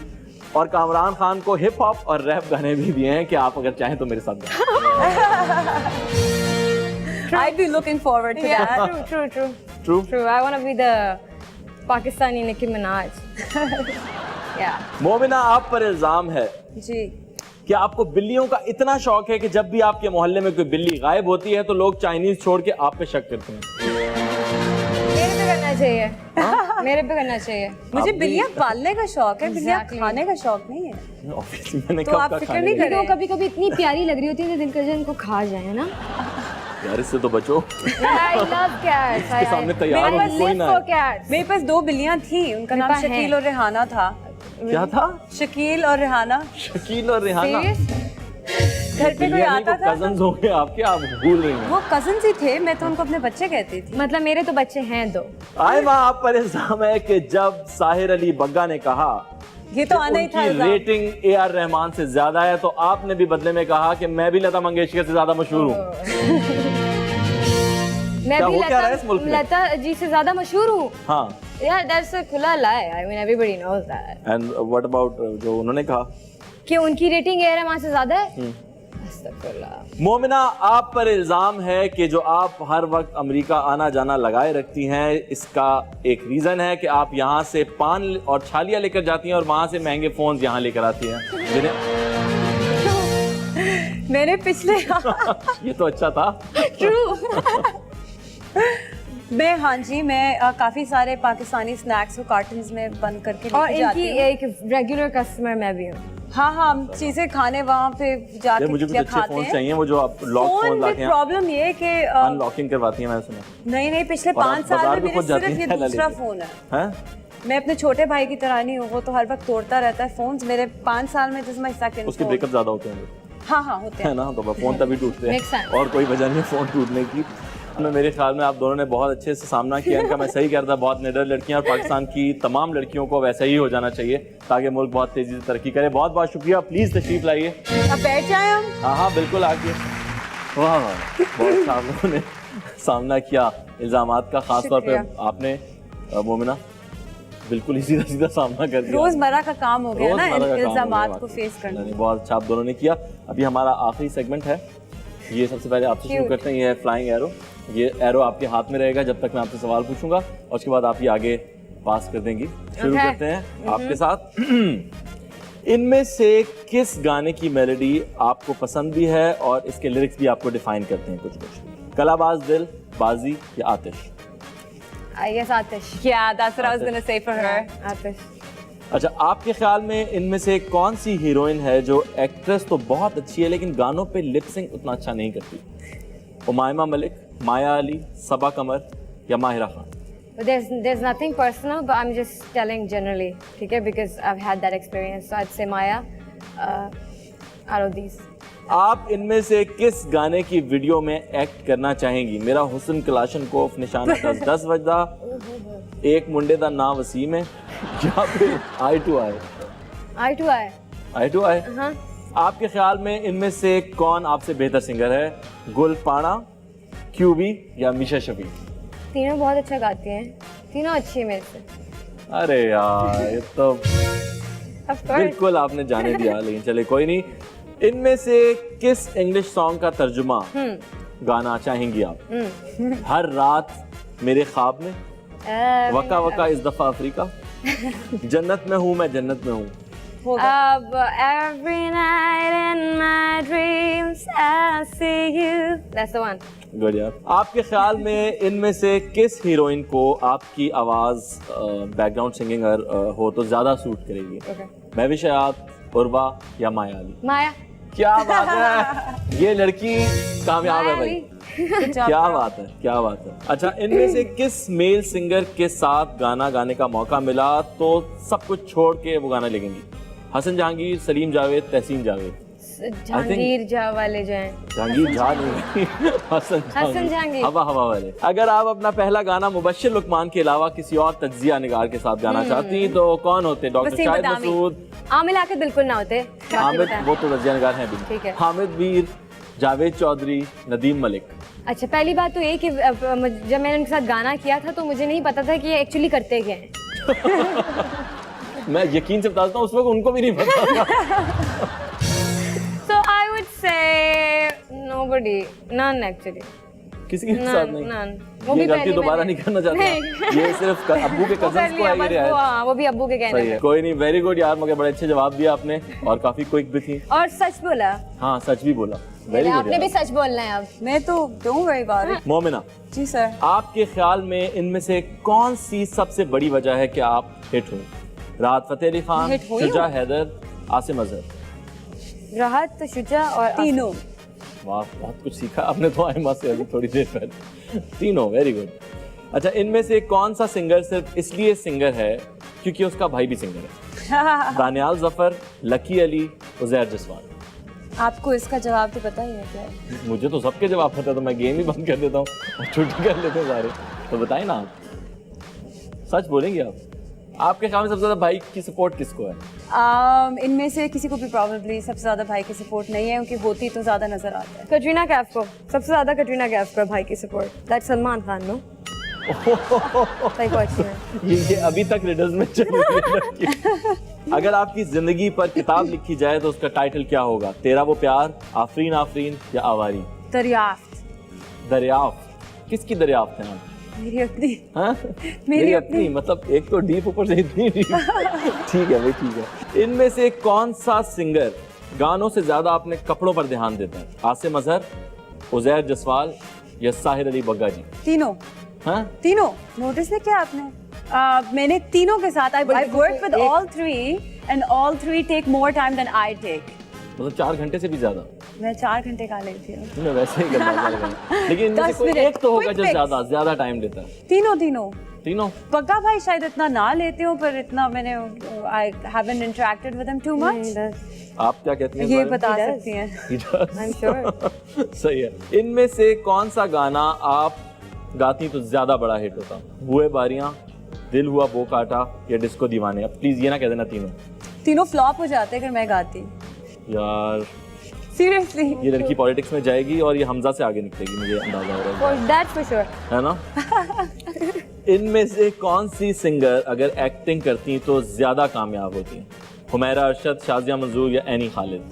A: और कामरान खान को हिप हॉप और रैप गाने भी दिए हैं कि आप अगर चाहें तो मेरे साथ गाएं।
E: I'd be looking forward to that.
B: True. I want to be the Pakistani Nicki Minaj. Yeah.
A: Momina, आप पर इल्जाम है
E: जी
A: कि आपको बिल्लियों का इतना शौक है कि जब भी आपके मोहल्ले में कोई बिल्ली गायब होती है तो लोग चाइनीज छोड़ के आप पे शक करते हैं।
B: मेरे पे करना चाहिए। मेरे पे करना चाहिए।
E: मुझे बिल्लियाँ पालने का शौक है, बिल्लियाँ खाने का शौक नहीं है।
A: ऑब्वियसली मैंने
E: तो
A: कब
E: आप
A: का
E: फिक्र
A: खाने
E: नहीं
A: का-
E: कर रहे?
B: कभी कभी इतनी प्यारी लग रही होती है दिन कर इनको खा जाए ना।
A: यार इससे तो बचो।
B: I love cats.
A: इसके सामने तैयार हो कोई ना है।
B: cats.
E: मेरे पास 2 बिल्लियाँ थी, उनका
B: मेरे
E: नाम
B: पास
E: शकील
B: है।
E: और रेहाना था।
A: क्या था?
E: शकील और रेहाना।
A: शकील और रेहाना।
E: घर पे कोई आता था
A: कजन्स हो गए आपके, आप भूल रही हैं।
E: वो कजन्स ही थे, मैं तो उनको अपने बच्चे कहती थी।
B: मतलब मेरे तो बच्चे हैं 2।
A: आयमा, आप पर इल्जाम है कि जब साहिर अली बग्गा ने कहा
E: ये तो आना ही था
A: उनकी
E: इल्जाम।
A: Rating A.R. रहमान से ज्यादा है, तो आपने भी बदले में कहा कि मैं भी लता मंगेशकर से ज्यादा मशहूर हूँ।
B: मैं
A: क्या
B: भी
A: हो क्या रहा है इस मुल्क में?
B: लता जी से ज्यादा मशहूर हूँ।
A: हाँ।
B: यार दैट्स अ खुला lie. I mean everybody knows that.
A: And what about जो उन्होंने कहा
B: कि उनकी रेटिंग ए रहमान से ज्यादा है। अस्तगफुरुल्लाह।
A: मोमिना, आप पर इल्जाम है कि जो आप हर वक्त अमेरिका आना जाना लगाए रखती हैं, इसका एक रीजन है कि आप यहाँ से पान और छालियाँ लेकर जाती हैं और वहाँ से महंगे फोन यहाँ लेकर आती हैं जिन्हें
E: मैंने पिछले
A: ये तो अच्छा था।
E: मैं हाँ जी, मैं काफी सारे पाकिस्तानी स्नैक्स को कार्टन्स में बंद करके
B: और
E: लेके जाती
B: इनकी
E: हूँ।
B: एक रेगुलर कस्टमर मैं भी हूँ।
E: हाँ हम चीजें खाने वहाँ पे जाके
A: मुझे कुछ
E: क्या
A: अच्छे
E: खाते
A: फोन
E: हैं।
A: चाहिए, वो जो आप लॉक
E: फोन
A: फोन
E: में
A: लाते हैं,
E: प्रॉब्लम ये है कि
A: अनलॉकिंग करवाती हैं, मैंने सुना।
E: नहीं पिछले
A: और आप
E: 5 साल
A: बाजार
E: में
A: में खुद
E: मेरे
A: जाती
E: सिर्फ ये
A: हैं थैला
E: दूसरा
A: लेके?
E: फोन है।
A: हैं?
E: मैं अपने छोटे भाई की तरह नहीं हूँ, वो तो हर वक्त तोड़ता रहता है फोन्स। मेरे 5 साल में दिस माय सेकंड
A: उसके ब्रेकअप ज्यादा होते हैं।
E: हाँ होते
A: है
E: हैं।
A: ना, तो फोन तभी टूटते
B: Makes
A: हैं
B: sense.
A: और कोई वजह नहीं है फोन टूटने की। मेरे ख्याल में आप दोनों ने बहुत अच्छे से सामना किया इनका। मैं सही कह रहा था, बहुत निडर लड़कियां, और पाकिस्तान की तमाम लड़कियों को वैसा ही हो जाना चाहिए ताकि मुल्क बहुत तेजी से तरक्की करे। बहुत बहुत शुक्रिया, प्लीज तशरीफ लाइए।
E: अब बैठ जाए हम।
A: हाँ बिल्कुल, आगे। वाह वाह, बहुत अच्छा आप लोगों ने सामना किया इल्जामात का, खास तौर पे
E: शुक्रिया।
A: आपने मोमिना बिल्कुल ही सीधा सीधा सामना कर दिया।
E: रोजमर्रा का काम हो गया ना
A: रोजमर्रा का काम हो
E: इल्जामात
A: गया
E: को
A: वाकई।
E: फेस करना।
A: नहीं, बहुत अच्छा आप दोनों ने किया। अभी हमारा आखिरी सेगमेंट है, ये सबसे पहले आपसे शुरू
B: Cute.
A: करते हैं। ये है फ्लाइंग एरो। ये एरो आपके हाथ में रहेगा जब तक मैं आपसे सवाल पूछूंगा, और उसके बाद आप ये आगे पास कर देंगी। शुरू
B: Okay.
A: करते हैं आपके साथ। इनमें से किस गाने की मेलोडी आपको पसंद भी है और इसके लिरिक्स भी आपको डिफाइन करते हैं कुछ कुछ? कलाबाज दिल, बाजी या आतिश?
B: I guess Atish.
E: Yeah, that's what I was gonna say for her.
B: Atish.
A: अच्छा, आपके ख्याल में इनमें से कौन सी हीरोइन है जो एक्ट्रेस तो बहुत अच्छी है लेकिन गानों पे लिप सिंक उतना अच्छा नहीं करती? उमायमा मलिक, माया अली, सबा कमर या Mahira Khan?
B: But there's nothing personal, but I'm just telling generally, ठीक है? Because I've had that experience, so I'd say Maya. Out of these.
A: आप इनमें से किस गाने की वीडियो में एक्ट करना चाहेंगी? मेरा हुस्न कलाशन कोफ निशाना 10 वजदा, एक मुंडे दा नाम वसीम है, या फिर eye to eye?
B: Eye to eye.
A: Eye to eye.
B: हाँ.
A: आपके ख्याल में इनमें से कौन आपसे बेहतर सिंगर है? गुल पाना, क्यूबी या मिशा शफी?
B: तीनों बहुत अच्छा गाती हैं. तीनों अच्छी है मेरे से.
A: अरे यार, ये तो
B: Of course.
A: बिल्कुल आपने जाने दिया, लेकिन चले कोई नहीं। इनमें से किस इंग्लिश सॉन्ग का तर्जुमा गाना चाहेंगी आप? हर रात मेरे ख्वाब में, वका वका इस दफा अफ्रीका, जन्नत में हूँ मैं जन्नत में हूँ?
B: Every night in my dreams I see you. That's the one.
A: Good यार। आपके ख्याल में इनमें से किस हीरोइन को आपकी आवाज बैकग्राउंड सिंगिंग हो तो ज्यादा सूट करेगी?
B: Okay.
A: महविश हयात, उर्वा या माया अली?
B: Maya.
A: क्या बात है, ये लड़की कामयाब है भाई। क्या बात है, क्या बात है। अच्छा, इनमें से किस मेल सिंगर के साथ गाना गाने का मौका मिला तो सब कुछ छोड़ के वो गाना लिखेंगी? हसन जहांगीर, सलीम जावेद, तहसीन जावेद?
B: जहांगीर झा वाले जो हैं.
A: जहांगीर झा नहीं, हसन
B: जहांगीर.
A: हवा हवा वाले। अगर आप अपना पहला गाना मुबश्शिर लुकमान के अलावा किसी और तज्जिया निगार के साथ गाना चाहती तो कौन होते? डॉक्टर
E: वसीम
A: शाहिद
E: बदामी.
A: मसूद,
B: आमिर आके बिल्कुल ना होते.
A: हामिद, वो तो तज्जिया निगार हैं भी,
B: ठीक है.
A: हामिद मीर, जावेद चौधरी, नदीम मलिक?
B: अच्छा, पहली बात तो ये कि जब मैंने उनके साथ गाना किया था तो मुझे नहीं पता था कि ये एक्चुअली करते क्या हैं.
A: मैं यकीन से बताता हूँ उस वक्त उनको भी नहीं पता था।
B: So I would say nobody, none actually.
A: किसी के साथ नहीं?
B: None.
A: ये गलती दोबारा नहीं करना चाहता। ये सिर्फ अब्बू के कजिन्स को आई है।
B: वो भी अब्बू के कहने
A: सही है,
B: में.
A: कोई नहीं, वेरी गुड यार, मगर बड़े अच्छे जवाब दिया आपने और काफी क्विक भी थी।
B: और सच बोला.
A: हाँ, सच भी बोला, वेरी गुड
B: आपने भी
A: यार।
B: सच बोलना है अब.
E: मैं तो don't worry about it.
A: Momina,
E: जी सर।
A: आपके ख्याल में इनमें से कौन सी सबसे बड़ी वजह है कि आप हिट हुई? राहत फतेह अली खान,
E: हिट हुई
A: शुजा
E: हूँ?
A: हैदर, आसिम अजहर?
B: राहत, शुजा और
E: तीनों।
A: वाह, बहुत कुछ सीखा आपने तो आइमा से अभी थोड़ी देर पहले। तीनों, वेरी गुड। अच्छा, इनमें से कौन सा सिंगर सिर्फ इसलिए सिंगर है क्योंकि उसका भाई भी सिंगर है? दानियाल जफर, लकी अली, उजैर जसवाल?
E: आपको इसका जवाब तो पता ही है क्या?
A: मुझे तो सबके जवाब पता है, तो मैं गेम ही बंद कर देता हूँ और छुट्टी कर लेते हैं सारे। तो बताइए ना, आप सच बोलेंगे? आपके ख्याल में सबसे ज्यादा भाई की सपोर्ट किसको है?
E: इनमें से किसी को भी प्रॉब्लली सबसे ज्यादा भाई की सपोर्ट नहीं है, क्योंकि होती तो ज्यादा नजर आता है।
B: कटरीना कैफ को सबसे ज्यादा कटरीना कैफ को भाई की support. That's Salman Khan. No सही क्वेश्चन है.
A: ये अभी तक रिडल्स में चल रही है। अगर आपकी जिंदगी पर किताब लिखी जाए तो उसका टाइटल क्या होगा? तेरा वो प्यार, आफरीन आफरीन या आवारी?
E: दरियाफ्त।
A: दरियाफ्त? किसकी दरियाफ्त है आप?
E: मेरी अपनी।
A: हाँ? मेरी अपनी, मतलब एक तो डीप ऊपर से इतनी डीप। ठीक है भाई, ठीक है। इनमें से कौन सा सिंगर गानों से ज्यादा अपने कपड़ों पर ध्यान देता है? आसिम अजहर, उजैर जसवाल या साहिर अली बग्गा जी?
E: तीनों।
A: हाँ?
E: तीनों नोटिस नहीं किया आपने? मैंने तीनों के साथ I worked with all three and all three take more time than I take.
A: मतलब 4 घंटे से भी ज्यादा?
E: मैं 4 घंटे का लेती हूँ।
A: मैं वैसे ही करना चाहूँगा। लेकिन इनमें से
E: 10
A: कोई
E: मिनट,
A: एक तो होगा
E: quick
A: जो
E: fix.
A: ज्यादा लेता है।
E: तीनों।
A: तीनों
E: पक्का भाई शायद इतना ना लेती हूँ, पर इतना मैंने I haven't interacted with him too much.
A: आप क्या कहती हैं?
E: ये
A: इस बारे
E: बता सकती हैं।
A: में?
B: I'm sure.
A: सही है। इनमें से कौन सा गाना आप गाती तो ज्यादा बड़ा हिट होता? हुए बारियां, दिल हुआ वो काटा या डिस्को दीवाने? अब प्लीज ये ना कह देना तीनों
E: फ्लॉप हो जाते अगर मैं गाती।
A: यार।
E: सीरियसली
A: ये लड़की पॉलिटिक्स में जाएगी और ये हमजा से आगे निकलेगी, मुझे अंदाजा हो रहा है।
B: That's for sure.
A: है ना? इनमें से कौन सी सिंगर अगर एक्टिंग करती तो ज्यादा कामयाब होती? हुमैरा अरशद, शाजिया मंजूर या एनी खालिद?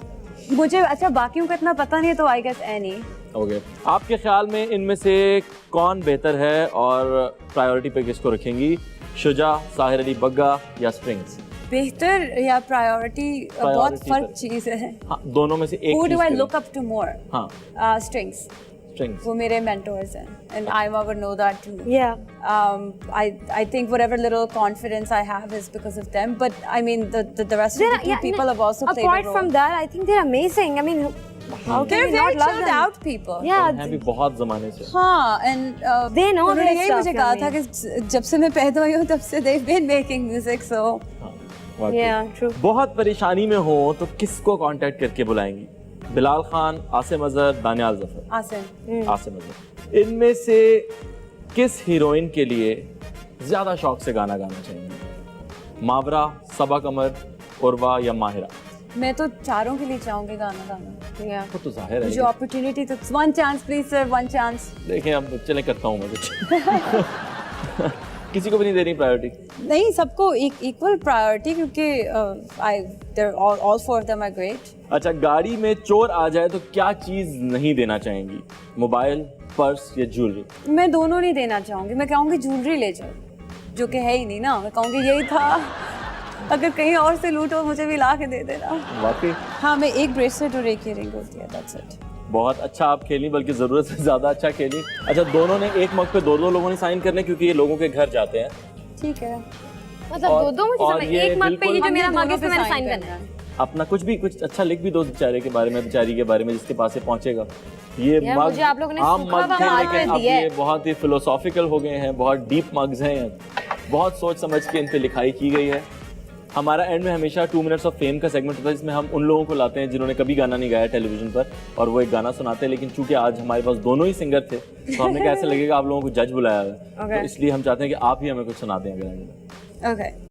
E: मुझे अच्छा बाकियों का इतना पता नहीं है, तो आई गेस एनी।
A: ओके, आपके ख्याल में इनमें से कौन बेहतर है और प्रायोरिटी पे किसको रखेंगी? शुजा, साहिर अली बग्गा या स्ट्रिंग्स?
E: बेहतर या प्रायोरिटी बहुत
A: Priority
E: फर्क
A: पर।
E: चीज है।
A: हाँ, दोनों में से एक
E: Who do
A: चीज
E: I
A: करें।
E: look up to more?
A: हाँ,
E: Strings.
A: स्ट्रिंग्स।
E: वो मेरे mentors हैं, and I would know that too.
B: Yeah.
E: I think whatever little confidence I have is because of them. But I mean, the rest of the two people have also played a
B: Apart
E: role.
B: from that, I think they're amazing. I mean, how can
E: They're
B: we
E: very
B: not love
E: chilled
B: them?
E: out people.
B: Yeah.
A: हैं भी बहुत जमाने से।
E: हाँ, and
B: They know
E: उन्होंने
B: their
E: यही
B: stuff,
E: मुझे कहा था कि जब से मैं पैदा हुई हूँ तब से they've been making music, so
A: हाँ, वाकई।
B: Yeah, true.
A: बहुत परेशानी में हो तो किसको कांटेक्ट करके बुलाएंगी? बिलाल खान, आसिम अजहर, दानियाल जफर?
E: आसिम।
A: आसिम अजहर। इनमें से किस हीरोइन के लिए ज्यादा शौक से गाना गाना चाहेंगे? मावरा, सबा कमर, उर्वा या माहिरा?
E: मैं तो चारों के लिए चाहूंगी गाना गाना।
B: Yeah.
A: वो तो जाहिर है,
E: मुझे अपॉर्चुनिटी तो one chance please sir, one chance।
A: देखें अब चले करता हूँ मैं कुछ। किसी को भी नहीं दे रही प्रायोरिटी?
E: नहीं, सबको इक्वल प्रायोरिटी, क्योंकि all four of them are great।
A: अच्छा, गाड़ी में चोर आ जाए तो क्या चीज नहीं देना चाहेंगी? मोबाइल, पर्स या ज्वेलरी?
E: मैं दोनों नहीं देना चाहूंगी। मैं कहूंगी ज्वेलरी ले जाओ, जो कि है ही नहीं ना। मैं कहूंगी यही था, अगर कहीं और से लूटो मुझे भी ला के दे देना।
A: वाकई
E: हाँ, मैं एक ब्रेसलेट और एक इयररिंग होती है, that's it।
A: बहुत अच्छा आप खेली, बल्कि जरूरत से ज्यादा अच्छा खेली। अच्छा, दोनों ने एक मग पे दो लोगों ने साइन करने, क्योंकि ये लोगों के घर जाते हैं।
E: ठीक है।
B: मतलब
A: और-
B: दो मुझे
A: और
B: समझ,
A: ये
B: एक मग पे ये जो
A: बिल्कुल-
B: मेरा
E: हमने
B: मग है
E: दोनों
B: इसमें
E: पे
B: मैंने
E: sign
B: साइन करना है।
A: अपना कुछ अच्छा लिख भी दो बेचारे के बारे में, बेचारी के बारे में, जिसके पास ये पहुंचेगा। ये
B: यार,
A: मग
B: मुझे आप लोगों ने
A: आम
B: सूखा
A: मग थे,
B: हुआ
A: लेकिन
B: हाथ
A: अब
B: दिया है।
A: ये बहुत ही फिलोसॉफिकल हो गए हैं, बहुत डीप मग्स हैं, बहुत सोच समझ के इन पे लिखाई की गई है। हमारा एंड में हमेशा 2 मिनट्स ऑफ फेम का सेगमेंट होता है, जिसमें हम उन लोगों को लाते हैं जिन्होंने कभी गाना नहीं गाया टेलीविजन पर, और वो एक गाना सुनाते हैं। लेकिन चूंकि आज हमारे पास दोनों ही सिंगर थे, तो हमें कैसे लगेगा आप लोगों को जज बुलाया हुआ है, तो इसलिए हम चाहते हैं कि आप ही हमें कुछ सुना दें अगर।
E: Okay।